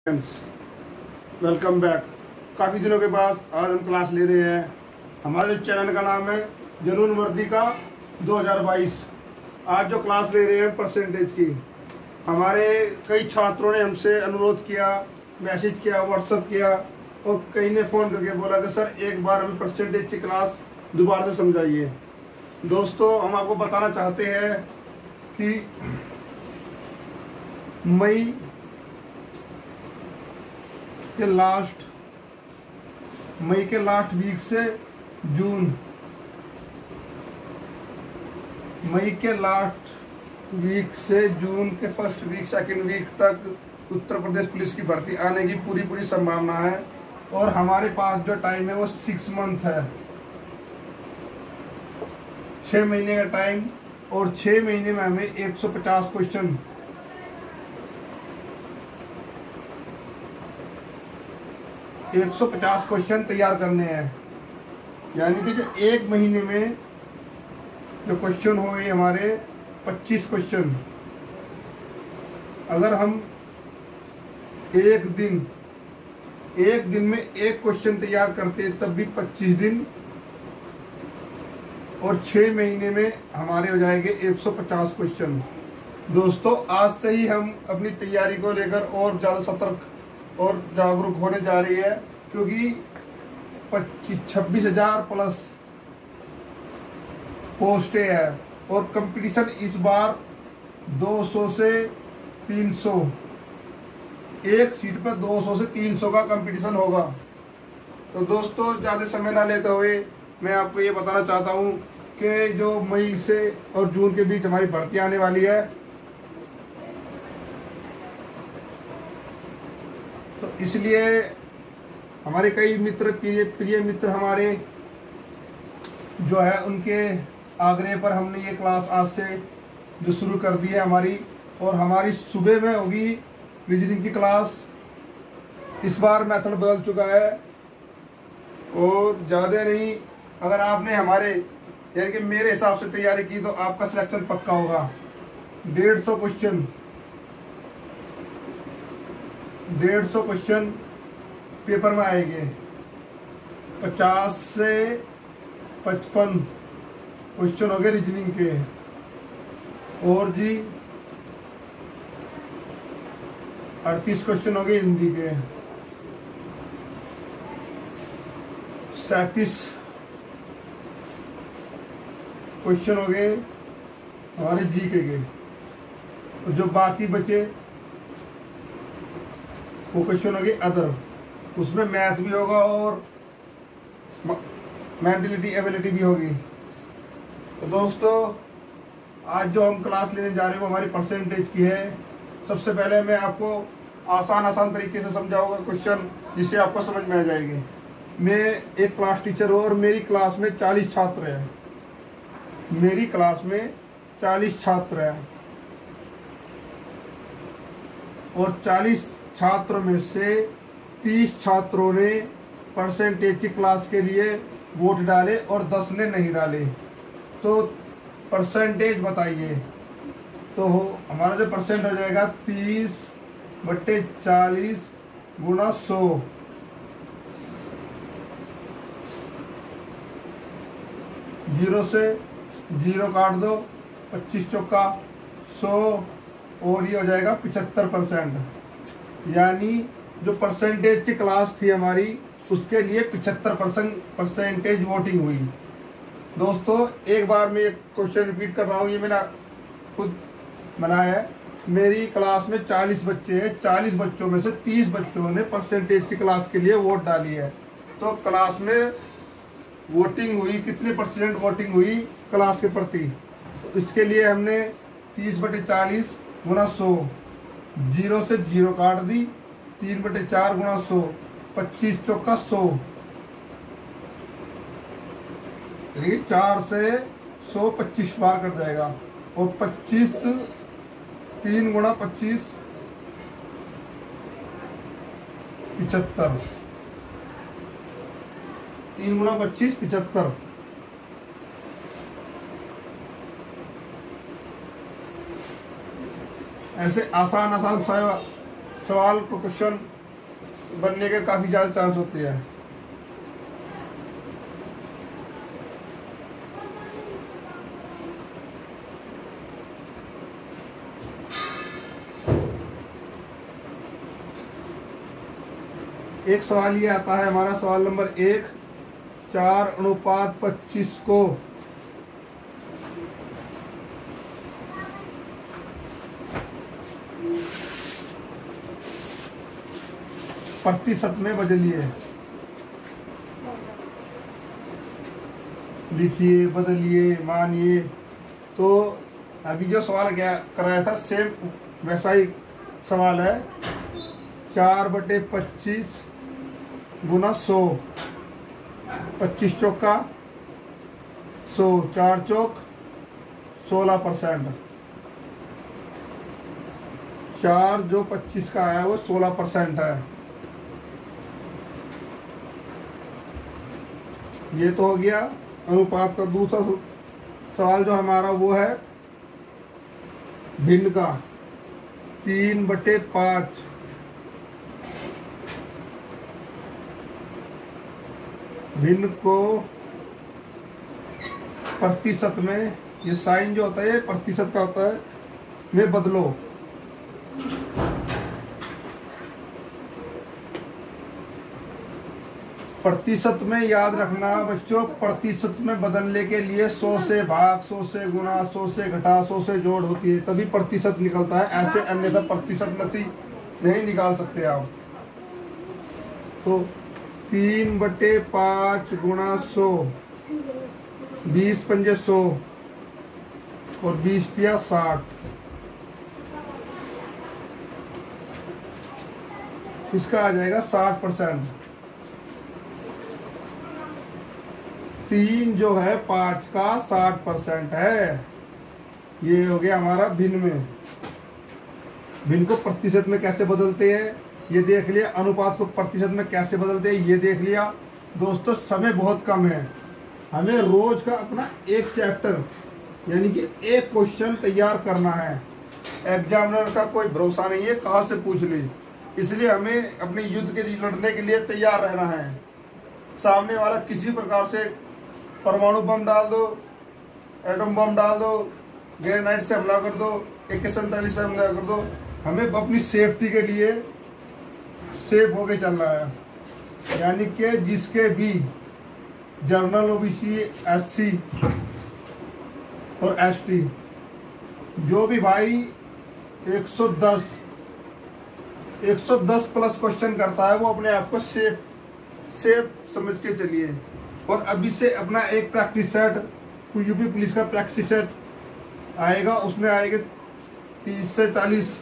Friends, welcome back. काफ़ी दिनों के बाद आज हम क्लास ले रहे हैं। हमारे जो चैनल का नाम है जुनून वर्दी का 2022। आज जो क्लास ले रहे हैं परसेंटेज की, हमारे कई छात्रों ने हमसे अनुरोध किया, मैसेज किया, व्हाट्सअप किया और कई ने फ़ोन करके बोला कि सर एक बार हमें परसेंटेज की क्लास दोबारा से समझाइए। दोस्तों, हम आपको बताना चाहते हैं कि मई के लास्ट वीक से जून, मई के लास्ट वीक से जून के फर्स्ट वीक सेकंड वीक तक उत्तर प्रदेश पुलिस की भर्ती आने की पूरी संभावना है। और हमारे पास जो टाइम है वो 6 मंथ है, 6 महीने का टाइम। और 6 महीने में हमें 150 क्वेश्चन 150 क्वेश्चन तैयार करने हैं। यानी कि जो एक महीने में जो क्वेश्चन हो गए हमारे 25 क्वेश्चन। अगर हम एक दिन में एक क्वेश्चन तैयार करते तब भी 25 दिन, और 6 महीने में हमारे हो जाएंगे 150 क्वेश्चन। दोस्तों, आज से ही हम अपनी तैयारी को लेकर और ज़्यादा सतर्क और जागरूक होने जा रही है, क्योंकि 26,000 प्लस पोस्टें हैं और कंपटीशन इस बार 200 से 300, एक सीट पर 200 से 300 का कंपटीशन होगा। तो दोस्तों, ज़्यादा समय ना लेते हुए मैं आपको ये बताना चाहता हूँ कि जो मई से और जून के बीच हमारी भर्ती आने वाली है, तो इसलिए हमारे कई मित्र, प्रिय मित्र हमारे जो है, उनके आग्रह पर हमने ये क्लास आज से जो शुरू कर दी है हमारी। और हमारी सुबह में होगी रीजनिंग की क्लास। इस बार मेथड बदल चुका है और ज़्यादा नहीं, अगर आपने हमारे यानी कि मेरे हिसाब से तैयारी की तो आपका सिलेक्शन पक्का होगा। 150 क्वेश्चन पेपर में आएंगे। 50 से 55 क्वेश्चन हो गए रीजनिंग के, और जी 38 क्वेश्चन हो गए हिंदी के, 37 क्वेश्चन हो गए हमारे जीके के। और जो बाकी बचे वो क्वेश्चन हो गए अदर, उसमें मैथ भी होगा और मेंटलिटी एबिलिटी भी होगी। तो दोस्तों, आज जो हम क्लास लेने जा रहे हैं वो हमारी परसेंटेज की है। सबसे पहले मैं आपको आसान तरीके से समझाऊंगा क्वेश्चन, जिससे आपको समझ में आ जाएगी। मैं एक क्लास टीचर हूँ और मेरी क्लास में 40 छात्र हैं। मेरी क्लास में 40 छात्र हैं और 40 छात्रों में से 30 छात्रों ने परसेंटेज की क्लास के लिए वोट डाले और 10 ने नहीं डाले। तो परसेंटेज बताइए। तो हमारा जो परसेंट हो जाएगा 30/40 गुणा 100। 0 से 0 काट दो, 25 चौका 100, और ये हो जाएगा 75%। यानी जो परसेंटेज की क्लास थी हमारी, उसके लिए 75% परसेंटेज वोटिंग हुई। दोस्तों, एक बार मैं एक क्वेश्चन रिपीट कर रहा हूँ, ये मैंने खुद बनाया है। मेरी क्लास में 40 बच्चे हैं, 40 बच्चों में से 30 बच्चों ने परसेंटेज की क्लास के लिए वोट डाली है। तो क्लास में वोटिंग हुई, कितने परसेंट वोटिंग हुई क्लास के प्रति, तो इसके लिए हमने 30/40 गुणा 100, 0 से 0 काट दी, 3/4 गुणा 100, 25 चौका 100, 4 से 100 25 बार कट जाएगा। और 25 3 गुणा 25 75, 3 गुणा 25 75। ऐसे आसान सवाल को क्वेश्चन बनने के काफ़ी ज़्यादा चांस होते हैं। एक सवाल ये आता है हमारा, सवाल नंबर 1, 4:25 को प्रतिशत में बदलिए। लिखिए, बदलिए, मानिए। तो अभी जो सवाल क्या कराया था सेम वैसा ही सवाल है। 4/25 गुना 100, 25 चौका 100, 4 चौक 16%। 4 जो 25 का आया वो 16% है। ये तो हो गया अनुपात का। दूसरा सवाल जो हमारा वो है भिन्न का, 3/5। भिन्न को प्रतिशत में, ये साइन जो होता है ये प्रतिशत का होता है, में बदलो। प्रतिशत में याद रखना बच्चों, प्रतिशत में बदलने के लिए 100 से भाग, 100 से गुणा, 100 से घटा, 100 से जोड़ होती है, तभी प्रतिशत निकलता है। ऐसे अन्यथा प्रतिशत नहीं निकाल सकते आप। तो 3/5 गुणा 100, 20 पंजे 100 और 20 दिया 60। इसका आ जाएगा 60%। 3 जो है 5 का 60% है। ये हो गया हमारा भिन्न में। भिन्न को प्रतिशत में कैसे बदलते हैं ये देख लिया, अनुपात को प्रतिशत में कैसे बदलते हैं ये देख लिया। दोस्तों समय बहुत कम है, हमें रोज का अपना एक चैप्टर यानी कि एक क्वेश्चन तैयार करना है। एग्जामिनर का कोई भरोसा नहीं है कहाँ से पूछ ले, इसलिए हमें अपने युद्ध के लिए लड़ने के लिए तैयार रहना है। सामने वाला किसी भी प्रकार से परमाणु बम डाल दो, एटम बम डाल दो, ग्रेनाइट से हमला कर दो, AK-47 से हमला कर दो, हमें अपनी सेफ्टी के लिए सेफ होके चलना है। यानी कि जिसके भी जनरल, OBC, SC और ST जो भी भाई 110 प्लस क्वेश्चन करता है वो अपने आप को सेफ समझ के चलिए। और अभी से अपना एक प्रैक्टिस सेट, यूपी पुलिस का प्रैक्टिस सेट आएगा, उसमें आएगा 30 से 40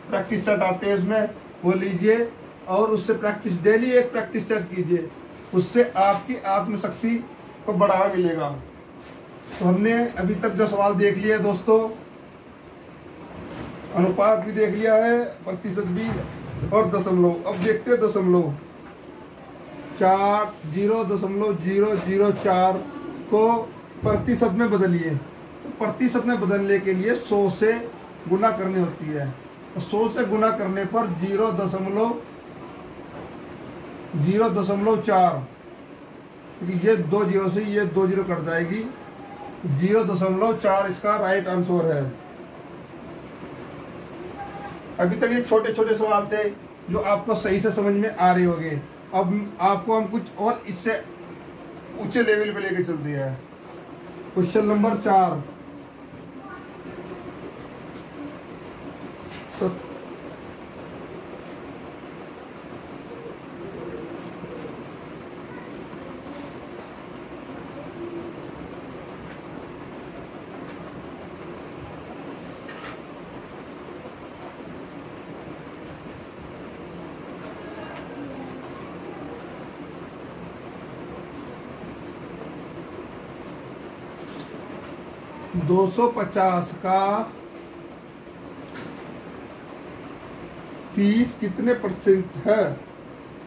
प्रैक्टिस सेट आते हैं, इसमें वो लीजिए और उससे प्रैक्टिस डेली एक प्रैक्टिस सेट कीजिए, उससे आपकी आत्मशक्ति को बढ़ावा मिलेगा। तो हमने अभी तक जो सवाल देख लिया है दोस्तों, अनुपात भी देख लिया है, प्रतिशत भी और दशमलव। अब देखते हैं दशमलव। 0.004 को प्रतिशत में बदलिए। तो प्रतिशत में बदलने के लिए 100 से गुना करनी होती है। तो 100 से गुना करने पर 0.04, क्योंकि ये 2 0 से ये 2 0 कट जाएगी, 0.4 इसका राइट आंसर है। अभी तक ये छोटे छोटे सवाल थे जो आपको सही से समझ में आ रहे होंगे। अब आपको हम कुछ और इससे ऊंचे लेवल पे लेके चलते हैं। क्वेश्चन नंबर 4, दो 250 का 30 कितने परसेंट है?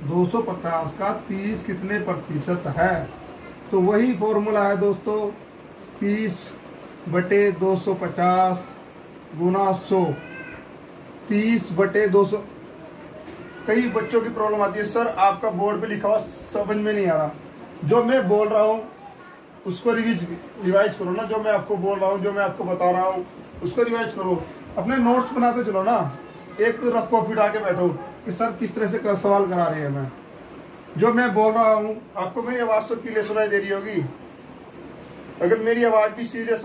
250 का 30 कितने प्रतिशत है? तो वही फॉर्मूला है दोस्तों, 30/250 गुना 100। 30/200 कई बच्चों की प्रॉब्लम आती है, सर आपका बोर्ड पे लिखा हुआ समझ में नहीं आ रहा। जो मैं बोल रहा हूँ उसको रिवाइज करो ना, जो मैं आपको बोल रहा हूँ, जो मैं आपको बता रहा हूँ उसको रिवाइज करो। अपने नोट्स बनाते चलो ना, एक रफ कॉपी उठा के बैठो कि सर किस तरह से सवाल करा रहे हैं। मैं जो मैं बोल रहा हूँ, आपको मेरी आवाज़ तो क्लियर सुनाई दे रही होगी। अगर मेरी आवाज़ भी सीरियस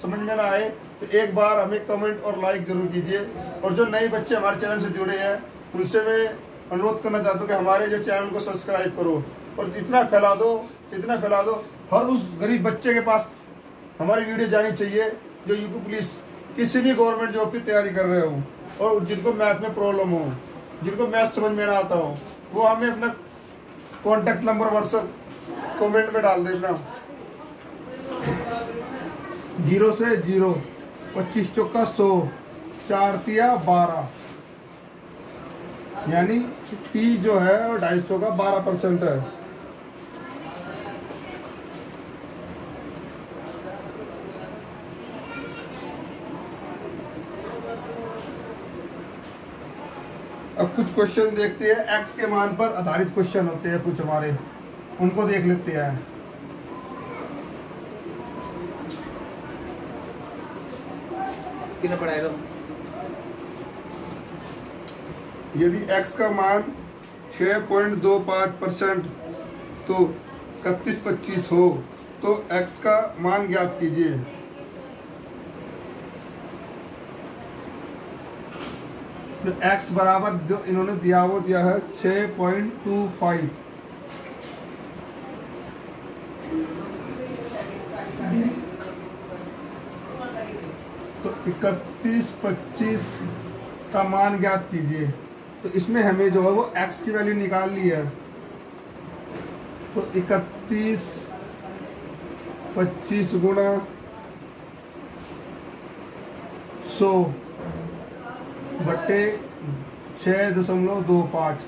समझ में ना आए तो एक बार हमें कमेंट और लाइक जरूर कीजिए। और जो नए बच्चे हमारे चैनल से जुड़े हैं उनसे मैं अनुरोध करना चाहता हूँ कि हमारे जो चैनल को सब्सक्राइब करो और इतना फैला दो, हर उस गरीब बच्चे के पास हमारी वीडियो जानी चाहिए जो यूपी पुलिस किसी भी गवर्नमेंट जॉब की तैयारी कर रहे हो और जिनको मैथ में प्रॉब्लम हो, जिनको मैथ समझ में ना आता हो, वो हमें अपना कॉन्टैक्ट नंबर व्हाट्सएप कमेंट में डाल देना। 0 से 0, 25 चौका 100, 4 तिया 12, यानी 30 जो है 250 का 12% है। अब कुछ क्वेश्चन देखते हैं, एक्स के मान पर आधारित क्वेश्चन होते हैं कुछ हमारे, उनको देख लेते हैं। कितना पढ़ाएगा? यदि x का मान 6.25% तो 3125 हो तो x का मान ज्ञात कीजिए। जो x बराबर जो इन्होंने दिया वो दिया है 6.25, तो 3125 का मान ज्ञात कीजिए। तो इसमें हमें जो है वो x की वैल्यू निकाल ली है, तो 3125 गुणा 100 बट्टे 6.25,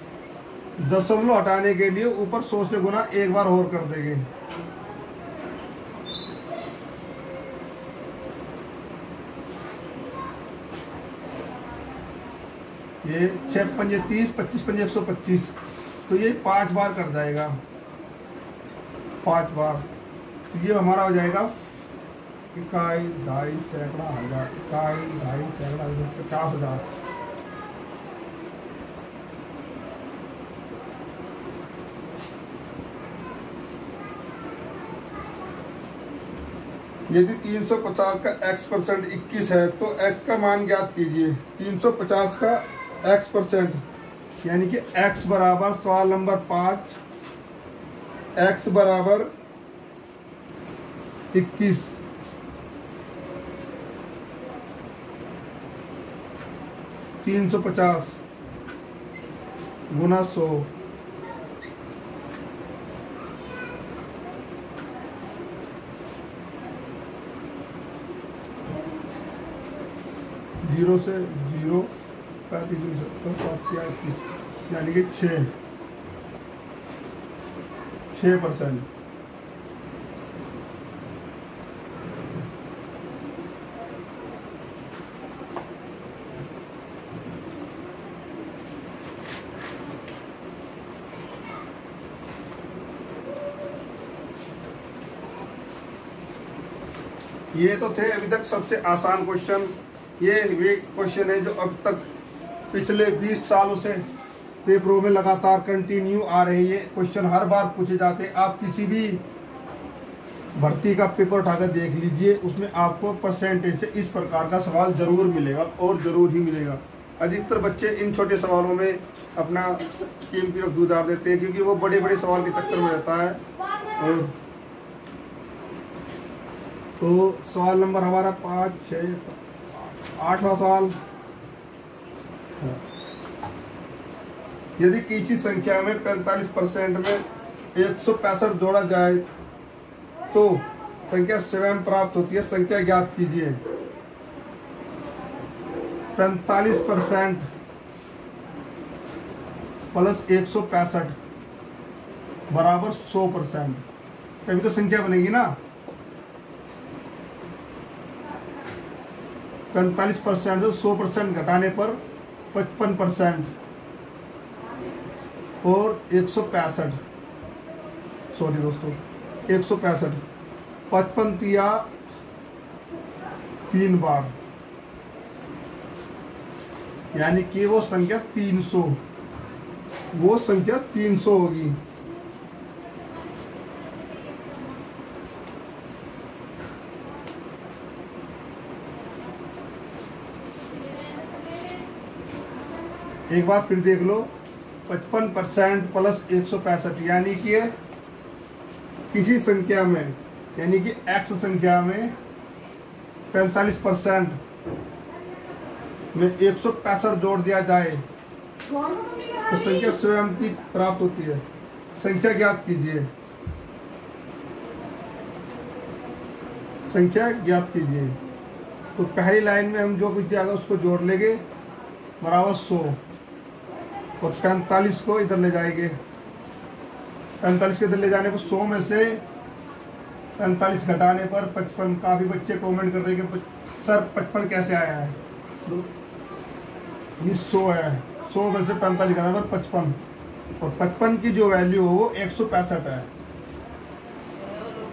दशमलव हटाने के लिए ऊपर 100 से गुना एक बार और कर देंगे। ये 6 पंजे 30, 25 पंजे 125, तो ये 5 बार कर जाएगा, 5 बार। तो ये हमारा हो जाएगा 1, 2, सैकड़ा हज़ार, 1, 2, सैकड़ा 50,000। यदि 350 का x% 21 है तो x का मान ज्ञात कीजिए। 350 का x%, यानी कि x बराबर सवाल नंबर 5, x बराबर 21, $350 गुना 100, जीरो से 0, 35, 70, यानी कि 6%। ये तो थे अभी तक सबसे आसान क्वेश्चन। ये वे क्वेश्चन है जो अब तक पिछले 20 सालों से पेपरों में लगातार कंटिन्यू आ रहे हैं। ये क्वेश्चन हर बार पूछे जाते हैं। आप किसी भी भर्ती का पेपर उठाकर देख लीजिए, उसमें आपको परसेंटेज से इस प्रकार का सवाल जरूर मिलेगा और ज़रूर ही मिलेगा। अधिकतर बच्चे इन छोटे सवालों में अपना कीमती वक्त गुजार देते हैं क्योंकि वो बड़े बड़े सवाल के चक्कर में रहता है। और तो सवाल नंबर हमारा 5, 6, 8वां सवाल, यदि किसी संख्या में 45% में 165 जोड़ा जाए तो संख्या स्वयं प्राप्त होती है। संख्या ज्ञात कीजिए। 45% प्लस 165 बराबर 100%, तभी तो संख्या बनेगी ना। 45% से 100% घटाने पर 55%, और 165, सॉरी दोस्तों 165, 55 तिया 3 बार, यानी कि वो संख्या 300, वो संख्या 300 होगी। एक बार फिर देख लो, 55% प्लस 165, यानी कि किसी संख्या में, यानी कि x संख्या में 45% में 165 जोड़ दिया जाए तो संख्या स्वयं की प्राप्त होती है। संख्या ज्ञात कीजिए, संख्या ज्ञात कीजिए। तो पहली लाइन में हम जो कुछ दिया गया उसको जोड़ लेंगे, बराबर 100, और 45 को इधर ले जाएंगे। 45 को इधर ले जाने पर 100 में से 45 घटाने पर 55। काफ़ी बच्चे कमेंट कर रहे हैं कि सर 55 कैसे आया है। तो ये 100 है, 100 में से 45 घटाने पर 55, और 55 की जो वैल्यू हो वो 165 है।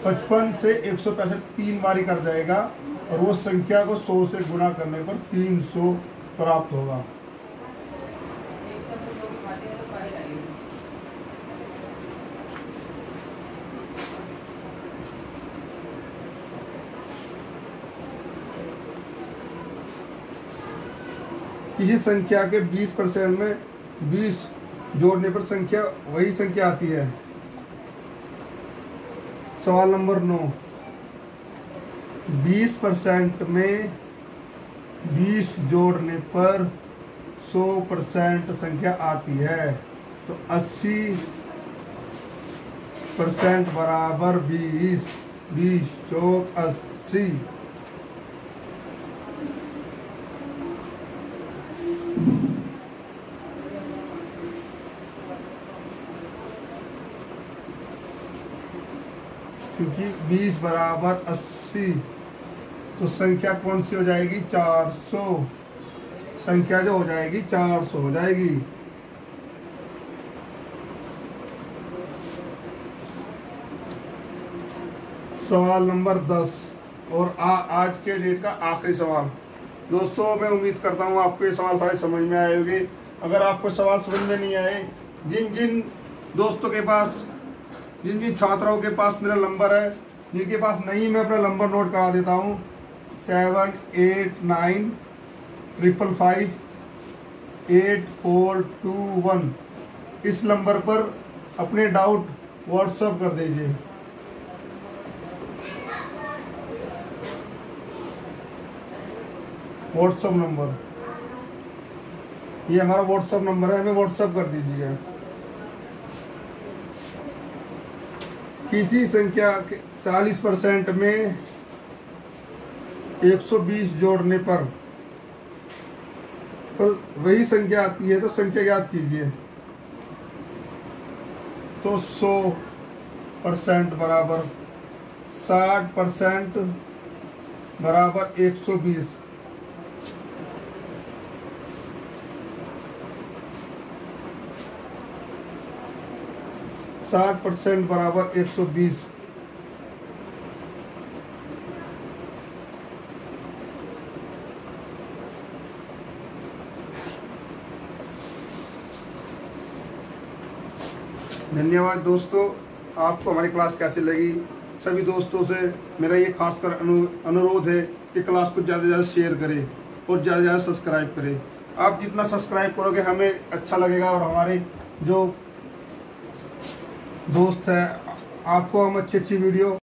55 से 165 3 बारी कर जाएगा, और वो संख्या को 100 से गुणा करने पर 300 प्राप्त होगा। किसी संख्या के 20% में 20 जोड़ने पर संख्या वही संख्या आती है। सवाल नंबर 9, 20% में 20 जोड़ने पर 100% संख्या आती है, तो 80% बराबर 20, 20 चौक 80। क्योंकि 20 बराबर 80, तो संख्या कौन सी हो जाएगी? 400। संख्या जो हो जाएगी 400 हो जाएगी। सवाल नंबर 10 और आज के डेट का आखिरी सवाल। दोस्तों मैं उम्मीद करता हूँ आपको ये सवाल सारे समझ में आए होंगे। अगर आपको सवाल समझ में नहीं आए, जिन जिन दोस्तों के पास, जिन जिन छात्रों के पास मेरा नंबर है, जिनके पास नहीं, मैं अपना नंबर नोट करा देता हूँ, 7895558421। इस नंबर पर अपने डाउट व्हाट्सएप कर दीजिए। व्हाट्सएप नंबर, ये हमारा व्हाट्सएप नंबर है, हमें व्हाट्सएप कर दीजिएगा। किसी संख्या के 40% में 120 जोड़ने पर वही संख्या आती है, तो संख्या ज्ञात कीजिए। तो 100% बराबर 60% बराबर 120, 60% बराबर 120। धन्यवाद दोस्तों। आपको हमारी क्लास कैसी लगी? सभी दोस्तों से मेरा ये खासकर अनुरोध है कि क्लास को ज़्यादा से ज़्यादा शेयर करें और ज़्यादा से ज़्यादा सब्सक्राइब करें। आप जितना सब्सक्राइब करोगे हमें अच्छा लगेगा, और हमारे जो दोस्त हैं आपको हम अच्छी वीडियो